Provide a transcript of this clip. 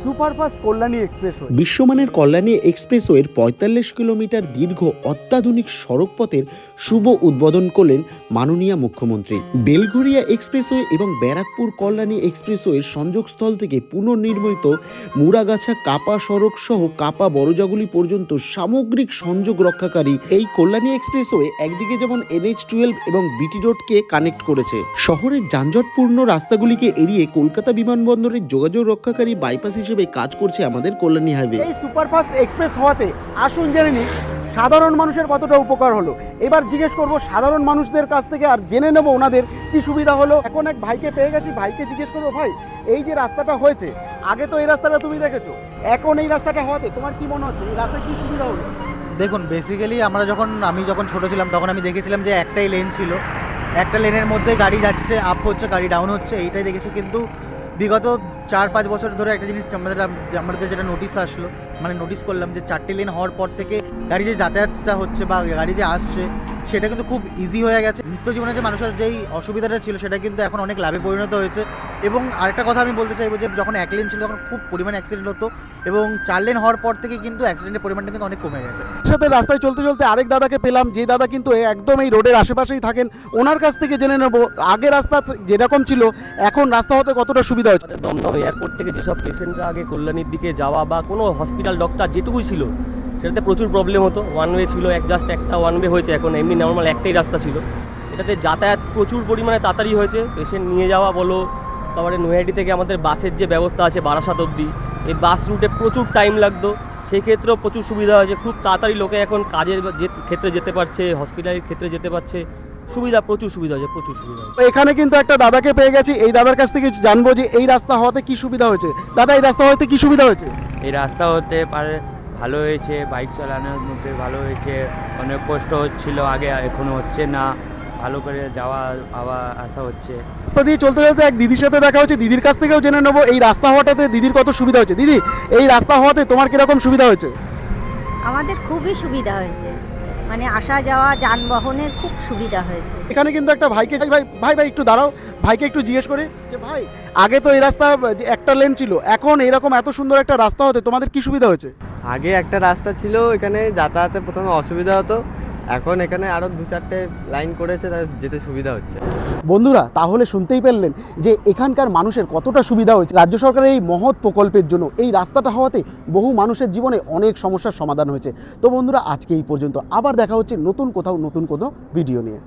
Superfast Kalyani expressway. বিশ্বমানের Kalyani এক্সপ্রেসওয়ের ৪৫ kilometre দীর্ঘ অত্যাধুনিক সড়কপথের শুভ উদ্বোধন করলেন মাননীয় মুখ্যমন্ত্রী। বেলঘরিয়া এক্সপ্রেসওয়ে এবং ব্যারাকপুর কল্যাণী এক্সপ্রেসওয়ের সংযোগস্থল থেকে পুনর্নির্মিত মুড়াগাছা কাপা সড়ক সহ কাপা বড়জাগুলি পর্যন্ত সামগ্রিক সংযোগ রক্ষাকারী এই কল্যাণী এক্সপ্রেসওয়ে একদিকে যেমন NH-12 এবং BT রোডকে কানেক্ট করেছে, শহরের যানজটপূর্ণ রাস্তাগুলিকে এড়িয়ে কলকাতা বিমানবন্দরের যোগাযোগ রক্ষাকারী বাইপাস হিসেবে কাজ করছে আমাদের কল্যাণী হাইওয়ে। এই সুপারফাস্ট এক্সপ্রেস হওয়াতে আসুন জেনে নিই সাধারণ মানুষের কতটা উপকার হলো। এবার জিজ্ঞেস করব সাধারণ মানুষদের কাছ থেকে আর জেনে নেব ওনাদের কি সুবিধা হলো। এখন এক ভাইকে পেয়ে গেছি, ভাইকে জিজ্ঞেস করবো, ভাই এই যে রাস্তাটা হয়েছে, আগে তো এই রাস্তাটা তুমি দেখেছো, এখন এই রাস্তাটা হওয়াতে তোমার কি মনে হচ্ছে, এই রাস্তায় কি সুবিধা হলো? দেখুন, বেসিক্যালি আমি যখন ছোট ছিলাম তখন আমি দেখেছিলাম যে একটাই লেন ছিল, একটা লেনের মধ্যে গাড়ি যাচ্ছে, আপ হচ্ছে, গাড়ি ডাউন হচ্ছে, এইটাই দেখেছি। কিন্তু বিগত 4-5 বছর ধরে একটা জিনিস আমাদের যেটা নোটিশ আসলো, মানে নোটিশ করলাম যে 4টে লেন হওয়ার পর থেকে গাড়ি যে যাতায়াতটা হচ্ছে বা গাড়ি যে আসছে সেটা কিন্তু খুব ইজি হয়ে গেছে। নিত্য জীবনে যে মানুষের যেই অসুবিধাটা ছিল সেটা কিন্তু এখন অনেক লাভে পরিণত হয়েছে। এবং আরেকটা কথা আমি বলতে চাইবো যে যখন 1 লেন ছিল তখন খুব পরিমাণে অ্যাক্সিডেন্ট হতো, এবং 4 লেন হওয়ার পর থেকে কিন্তু অ্যাক্সিডেন্টের পরিমাণটা কিন্তু অনেক কমে গেছে। সাথে রাস্তায় চলতে চলতে আরেক দাদাকে পেলাম, যে দাদা কিন্তু একদম এই রোডের আশেপাশেই থাকেন। ওনার কাছ থেকে জেনে নেব আগে রাস্তা যেরকম ছিল এখন রাস্তা হতে কতটা সুবিধা হচ্ছে। দমদম এয়ারপোর্ট থেকে যেসব পেশেন্টরা আগে কল্যাণীর দিকে যাওয়া বা কোনো হসপিটাল ডক্টর যেটুকুই ছিল সেটাতে প্রচুর প্রবলেম হতো। ওয়ান ওয়ে ছিল, জাস্ট একটা ওয়ান ওয়ে হয়েছে, এখন এমনি নর্মাল একটাই রাস্তা ছিল। এটাতে যাতায়াত প্রচুর পরিমাণে তাড়াতাড়ি হয়েছে, পেশেন্ট নিয়ে যাওয়া বলো, তারপরে নৈহাটি থেকে আমাদের বাসের যে ব্যবস্থা আছে বারাসাত অবধি, এই বাস রুটে প্রচুর টাইম লাগতো, সেই ক্ষেত্রেও প্রচুর সুবিধা হয়েছে। খুব তাড়াতাড়ি লোকে এখন কাজের ক্ষেত্রে যেতে পারছে, হসপিটালের ক্ষেত্রে যেতে পারছে, সুবিধা প্রচুর সুবিধা হয়েছে, প্রচুর সুবিধা। এখানে কিন্তু একটা দাদাকে পেয়ে গেছি, এই দাদার কাছ থেকে জানবো যে এই রাস্তা হওয়াতে কি সুবিধা হয়েছে। দাদা, এই রাস্তা হওয়াতে কি সুবিধা হয়েছে? এই রাস্তা হতে পারে ভালো হয়েছে, বাইক চালানোর মধ্যে ভালো হয়েছে। অনেক কষ্ট হচ্ছিল আগে, এখনো হচ্ছে না, ভালো করে যাওয়া আসা হচ্ছে। রাস্তা দিয়ে চলতে চলতে এক দিদির সাথে দেখা হচ্ছে, দিদির কাছ থেকেও জেনে নেবো এই রাস্তা হওয়াটাতে দিদির কত সুবিধা হয়েছে। দিদি, এই রাস্তা হওয়াতে তোমার কিরকম সুবিধা হয়েছে? আমাদের খুবই সুবিধা হয়েছে, মানে আসা যাওয়া যানবাহনের খুব সুবিধা হয়েছে। এখানে কিন্তু একটা ভাইকে, ভাই একটু দাঁড়াও, ভাইকে একটু জিজ্ঞেস করি যে ভাই আগে তো এই রাস্তা যে একটা লেন ছিল, এখন এরকম এত সুন্দর একটা রাস্তা হতে তোমাদের কি সুবিধা হয়েছে? আগে একটা রাস্তা ছিল, এখানে যাতায়াতে প্রথমে অসুবিধা হতো, এখন এখানে আরও 2-4টে লাইন করেছে, তার যেতে সুবিধা হচ্ছে। বন্ধুরা, তাহলে শুনতেই পেলেন যে এখানকার মানুষের কতটা সুবিধা হয়েছে রাজ্য সরকারের এই মহৎ প্রকল্পের জন্য। এই রাস্তাটা হওয়াতে বহু মানুষের জীবনে অনেক সমস্যার সমাধান হয়েছে। তো বন্ধুরা, আজকে এই পর্যন্ত, আবার দেখা হচ্ছে নতুন কোথাও নতুন কোনো ভিডিও নিয়ে।